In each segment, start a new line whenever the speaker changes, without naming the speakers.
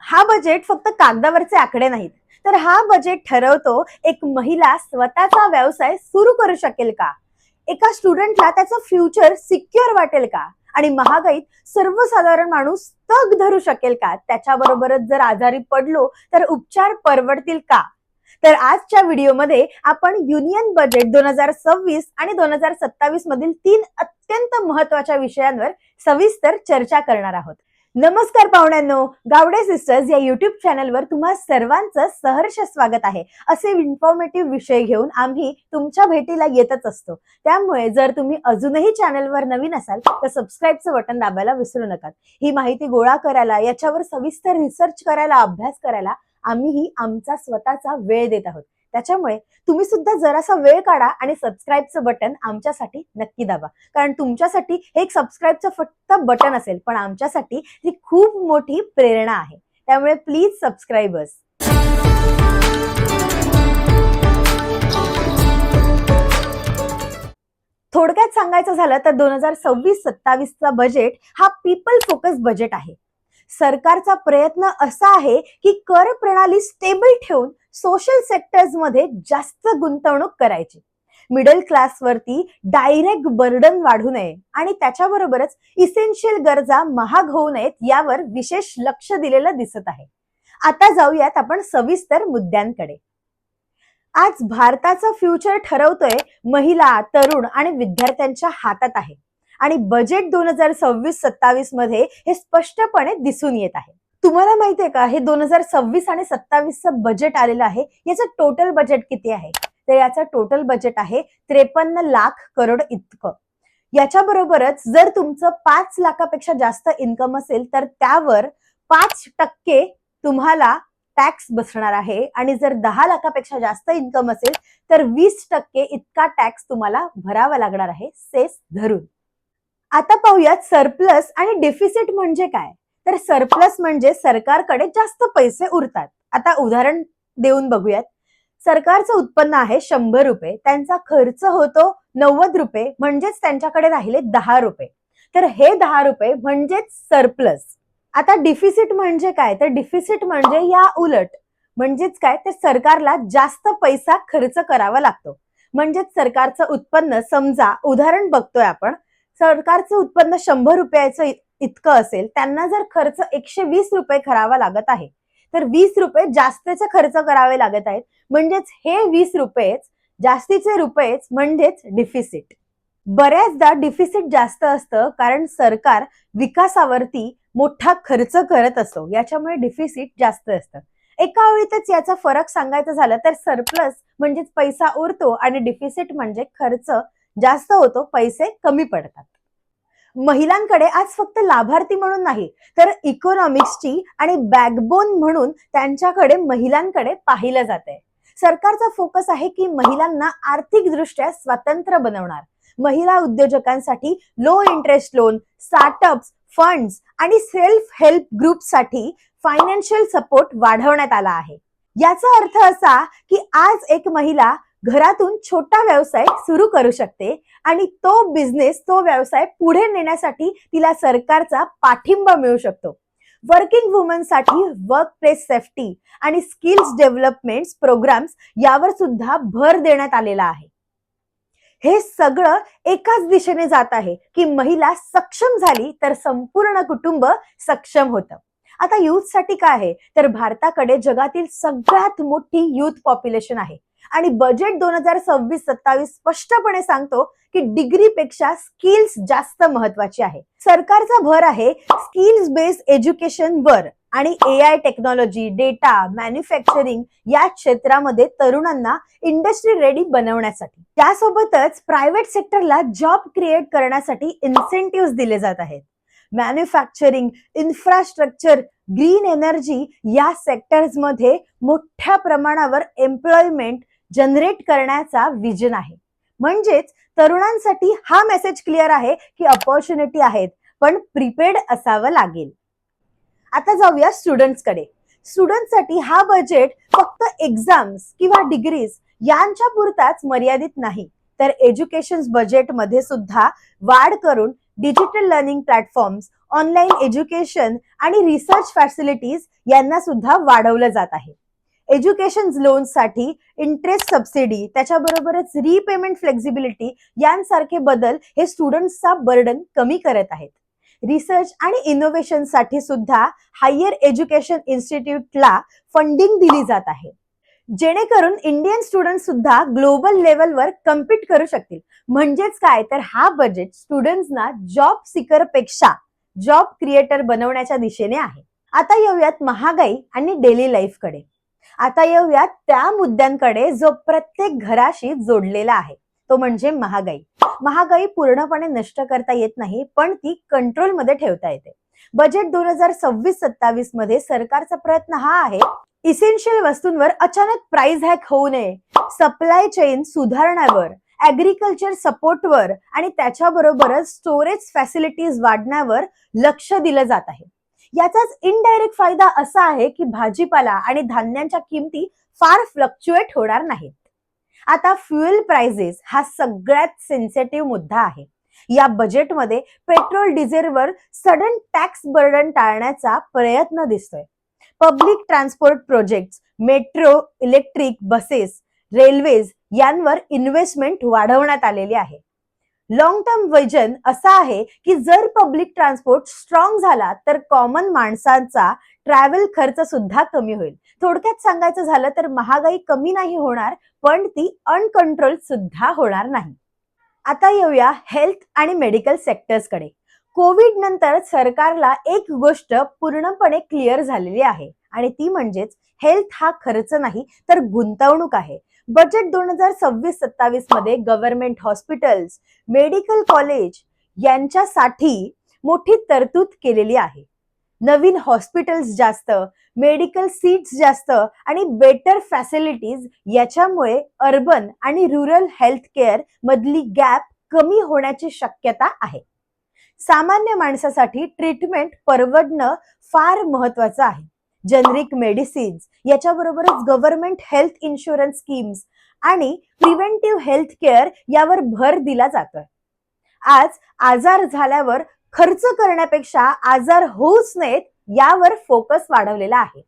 हा बजेट फक्त कागदावरचे आकडे नाहीत, तर हा बजेट ठरवतो एक महिला स्वतःचा व्यवसाय सुरू करू शकेल का, एका स्टुडंटला त्याचं फ्युचर सिक्युअर वाटेल का, आणि महागाईत सर्वसाधारण माणूस तग धरू शकेल का, त्याच्याबरोबरच जर आजारी पडलो तर उपचार परवडतील का. तर आजच्या व्हिडिओमध्ये आपण युनियन बजेट 2026 आणि 2027 मधील 3 अत्यंत महत्वाच्या विषयांवर सविस्तर चर्चा करणार आहोत. नमस्कार पाहुण्यांनो, गावडे सिस्टर्स या युट्यूब चॅनलवर तुम्हा सर्वांचं सहर्ष स्वागत आहे. असे इन्फॉर्मेटिव्ह विषय घेऊन आम्ही तुमच्या भेटीला येतच असतो. त्यामुळे जर तुम्ही अजूनही चॅनलवर नवीन असाल तर सबस्क्राईबचं बटन दाबायला विसरू नका. ही माहिती गोळा करायला, याच्यावर सविस्तर रिसर्च करायला, अभ्यास करायला आम्हीही आमचा स्वतःचा वेळ देत आहोत. त्याच्यामुळे तुम्ही सुद्धा जरासा वेळ काढा आणि सबस्क्राईबचं बटन आमच्यासाठी नक्की दाबा. कारण तुमच्यासाठी हे एक सबस्क्राईबचं फक्त बटन असेल, पण आमच्यासाठी ती खूप मोठी प्रेरणा आहे. त्यामुळे प्लीज सबस्क्राईबर्स. थोडक्यात सांगायचं झालं तर 2026-27चा बजेट हा पीपल फोकस बजेट आहे. सरकारचा प्रयत्न असा आहे की कर प्रणाली स्टेबल ठेवून सोशल सेक्टर्स मध्ये जास्त गुंतवणूक करायची, मिडल क्लासवरती डायरेक्ट बर्डन वाढू नये आणि त्याच्याबरोबरच इसेन्शियल गरजा महाग होऊ नयेत यावर विशेष लक्ष दिलेलं दिसत आहे. आता जाऊयात आपण सविस्तर मुद्द्यांकडे. आज भारताचं फ्युचर ठरवतोय महिला, तरुण आणि विद्यार्थ्यांच्या हातात आहे आणि बजेट 2026-27 मध्ये हे स्पष्टपणे दिसून येत आहे. तुम्हाला माहितीये का, हे 2026 आणि 27चं बजेट आलेलं आहे, याचं टोटल बजेट किती आहे? तर याचं टोटल बजेट आहे 53 लाख करोड इतकं. याच्याबरोबरच जर तुमचं 5 लाखापेक्षा जास्त इन्कम असेल तर त्यावर 5% तुम्हाला टॅक्स बसणार आहे आणि जर 10 लाखापेक्षा जास्त इन्कम असेल तर 20% इतका टॅक्स तुम्हाला भरावा लागणार आहे, सेस धरून. आता पाहूयात सरप्लस आणि डेफिसिट म्हणजे काय. तर सरप्लस म्हणजे सरकारकडे जास्त पैसे उरतात. आता उदाहरण देऊन बघूयात. सरकारचं उत्पन्न आहे 100 रुपये, त्यांचा खर्च होतो 90 रुपये, म्हणजेच त्यांच्याकडे राहिले 10 रुपये. तर हे 10 रुपये म्हणजेच सरप्लस. आता डिफिसिट म्हणजे काय, तर डिफिसिट म्हणजे या उलट, म्हणजेच काय, ते सरकारला जास्त पैसा खर्च करावा लागतो. म्हणजेच सरकारचं उत्पन्न, समजा उदाहरण बघतोय आपण, सरकारचं उत्पन्न 100 रुपयाचं इतकं असेल, त्यांना जर खर्च 120 रुपये करावा लागत आहे, तर 20 रुपये जास्तीचे खर्च करावे लागत आहेत, म्हणजेच हे 20 रुपयेच जास्तीचे रुपयेच म्हणजेच डिफिसिट. बऱ्याचदा डिफिसिट जास्त असतं कारण सरकार विकासावरती मोठा खर्च करत असतो, याच्यामुळे डिफिसिट जास्त असतं. एका ओळीतच याचा फरक सांगायचा झाला तर सरप्लस म्हणजेच पैसा उरतो आणि डिफिसिट म्हणजे खर्च जास्त होतो, पैसे कमी पडतात. महिलांकडे आज फक्त लाभार्थी म्हणून नाही तर इकॉनॉमिक्सची आणि बॅकबोन म्हणून त्यांच्याकडे महिलांकडे पाहिलं जाते. सरकारचा फोकस आहे की महिलांना आर्थिकदृष्ट्या स्वतंत्र बनवणार. महिला उद्योजकांसाठी low interest loan, startups, funds आणि सेल्फ हेल्प ग्रुपसाठी फायनान्शियल सपोर्ट वाढवण्यात आला आहे. याचा अर्थ असा की आज एक महिला घरातून छोटा व्यवसाय सुरू करू शकते आणि तो बिझनेस, तो व्यवसाय पुढे नेण्यासाठी तिला सरकारचा पाठिंबा मिळू शकतो. वर्किंग वुमनसाठी वर्क प्लेस सेफ्टी आणि स्किल्स डेव्हलपमेंट प्रोग्राम्स यावर सुद्धा भर देण्यात आलेला आहे. हे सगळं एकाच दिशेने जात आहे की महिला सक्षम झाली तर संपूर्ण कुटुंब सक्षम होतं. आता युथ साठी काय आहे, तर भारताकडे जगातील सगळ्यात मोठी युथ पॉप्युलेशन आहे आणि बजेट 2026-27 स्पष्टपणे सांगतो की डिग्रीपेक्षा स्किल्स जास्त महत्वाची आहे. सरकारचा भर आहे स्किल्स बेस्ड एज्युकेशन वर आणि AI टेक्नॉलॉजी, डेटा, मॅन्युफॅक्चरिंग या क्षेत्रामध्ये तरुणांना इंडस्ट्री रेडी बनवण्यासाठी. त्यासोबतच प्रायव्हेट सेक्टरला जॉब क्रिएट करण्यासाठी इन्सेंटिव्ह दिले जात आहेत. मॅन्युफॅक्चरिंग, इन्फ्रास्ट्रक्चर, ग्रीन एनर्जी या सेक्टर्स मध्ये मोठ्या प्रमाणावर एम्प्लॉयमेंट जनरेट करण्याचा विजन आहे. म्हणजेच तरुणांसाठी हा मेसेज क्लिअर आहे की अपॉर्च्युनिटी आहेत, पण प्रिपेअर्ड असावं लागेल. आता जाऊया स्टुडंट्सकडे. स्टुडंटसाठी हा बजेट फक्त एक्झाम्स किंवा डिग्रीज यांच्या पुरताच मर्यादित नाही, तर एज्युकेशन बजेट मध्ये सुद्धा वाढ करून digital learning platforms, online education आणि रिसर्च फॅसिलिटीज यांना सुद्धा वाढवलं जात आहे. एज्युकेशन लोन्ससाठी इंटरेस्ट सबसिडी, त्याच्याबरोबरच रीपेमेंट फ्लेक्झिबिलिटी यांसारखे बदल हे स्टुडंट्सचा बर्डन कमी करत आहेत. रिसर्च आणि इनोव्हेशन साठी सुद्धा हायर एज्युकेशन इन्स्टिट्यूटला फंडिंग दिली जात आहे, जेणेकरून इंडियन स्टुडंट सुद्धा ग्लोबल लेवलवर कम्पीट करू शकतील. म्हणजेच काय तर हा बजेट स्टुडंट्सना जॉब सिकर पेक्षा जॉब क्रिएटर बनवण्याच्या दिशेने आहे. आता येऊयात महागाई आणि डेली लाईफ कडे. आता येऊयात त्या मुद्द्यांकडे जो प्रत्येक घराशी जोडलेला आहे, तो म्हणजे महागाई. महागाई पूर्णपणे नष्ट करता येत नाही, पण ती कंट्रोलमध्ये ठेवता येते. बजेट 2026-27 मध्ये सरकारचा प्रयत्न हा आहे, इसेन्शियल वस्तूंवर अचानक प्राइस हॅक होऊ नये, सप्लाय चेन सुधारण्यावर, ऍग्रीकल्चर सपोर्टवर आणि त्याच्याबरोबरच स्टोरेज फॅसिलिटीज वाढण्यावर लक्ष दिलं जात आहे. याचाच इनडायरेक्ट फायदा असा आहे की भाजीपाला आणि धान्यांच्या किमती फार फ्लक्च्युएट होणार नाहीत. आता फ्युएल प्राइसेस हा सगळ्यात सेन्सिटिव्ह मुद्दा आहे. या बजेटमध्ये पेट्रोल डिझेलवर सडन टॅक्स बर्डन टाळण्याचा प्रयत्न दिसतोय. Public transport projects, metro, electric buses, railways यांवर इन्व्हेस्टमेंट वाढवण्यात आलेली आहे. लॉंग टर्म विजन असा आहे की जर पब्लिक ट्रान्सपोर्ट स्ट्रॉंग झाला तर कॉमन माणसांचा ट्रॅव्हल खर्च सुद्धा कमी होईल. थोडक्यात सांगायचं झालं तर महागाई कमी नाही होणार, पण ती अनकंट्रोल सुद्धा होणार नाही. आता येऊया हेल्थ आणि मेडिकल सेक्टर्स कडे. कोविड नंतर सरकारला एक गोष्ट पूर्णपणे क्लिअर झालेली आहे आणि ती म्हणजेच हेल्थ हा खर्च नाही तर गुंतवणूक आहे. बजेट 2026-27 मध्ये गव्हर्नमेंट हॉस्पिटल्स, मेडिकल कॉलेज यांच्यासाठी मोठी तरतूद केलेली आहे. नवीन हॉस्पिटल्स जास्त, मेडिकल सीट्स जास्त आणि बेटर फॅसिलिटीज याच्यामुळे अर्बन आणि रुरल हेल्थ केअर मधली गॅप कमी होण्याची शक्यता आहे. सामान्य माणसासाठी ट्रीटमेंट परवडणं फार महत्वाचं आहे. जेनरिक मेडिसिन्स याच्याबरोबरच गव्हर्नमेंट हेल्थ इन्शुरन्स स्कीम्स आणि प्रिव्हेंटिव्ह हेल्थ केअर यावर भर दिला जातोय. आज आजार झाल्यावर खर्च करण्यापेक्षा आजार होऊच नयेत यावर फोकस वाढवलेला आहे.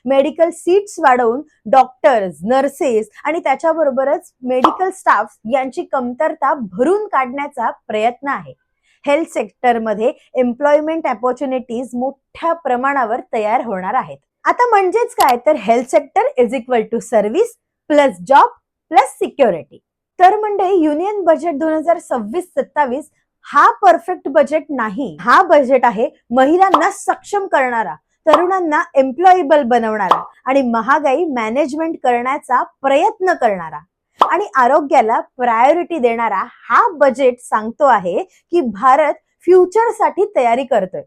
मेडिकल सीट्स वाढवून डॉक्टर्स, नर्सेस आणि त्याच्याबरोबरच मेडिकल स्टाफ यांची कमतरता भरून काढण्याचा प्रयत्न आहे. हेल्थ सेक्टरमध्ये एम्प्लॉयमेंट अपॉर्च्युनिटीज मोठ्या प्रमाणावर तयार होणार आहेत. आता म्हणजेच काय तर health sector is equal to service plus job plus security. तर म्हणजे युनियन बजेट 2026-27 हा परफेक्ट बजेट नाही. हा बजेट आहे महिलांना सक्षम करणारा, तरुणांना एम्प्लॉयबल बनवणारा आणि महागाई मॅनेजमेंट करण्याचा प्रयत्न करणारा आणि आरोग्याला प्रायोरिटी देणारा हा बजेट सांगतो आहे की भारत फ्युचरसाठी तयारी करतोय.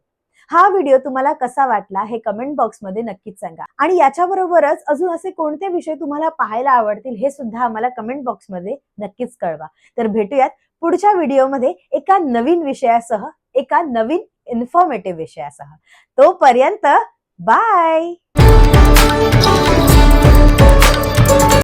हा व्हिडिओ तुम्हाला कसा वाटला हे कमेंट बॉक्समध्ये नक्कीच सांगा आणि याच्याबरोबरच अजून असे कोणते विषय तुम्हाला पाहायला आवडतील हे सुद्धा आम्हाला कमेंट बॉक्समध्ये नक्कीच कळवा. तर भेटूयात पुढच्या व्हिडिओमध्ये एका नवीन विषयासह, एका नवीन इन्फॉर्मेटिव्ह विषयासह. तोपर्यंत बाय.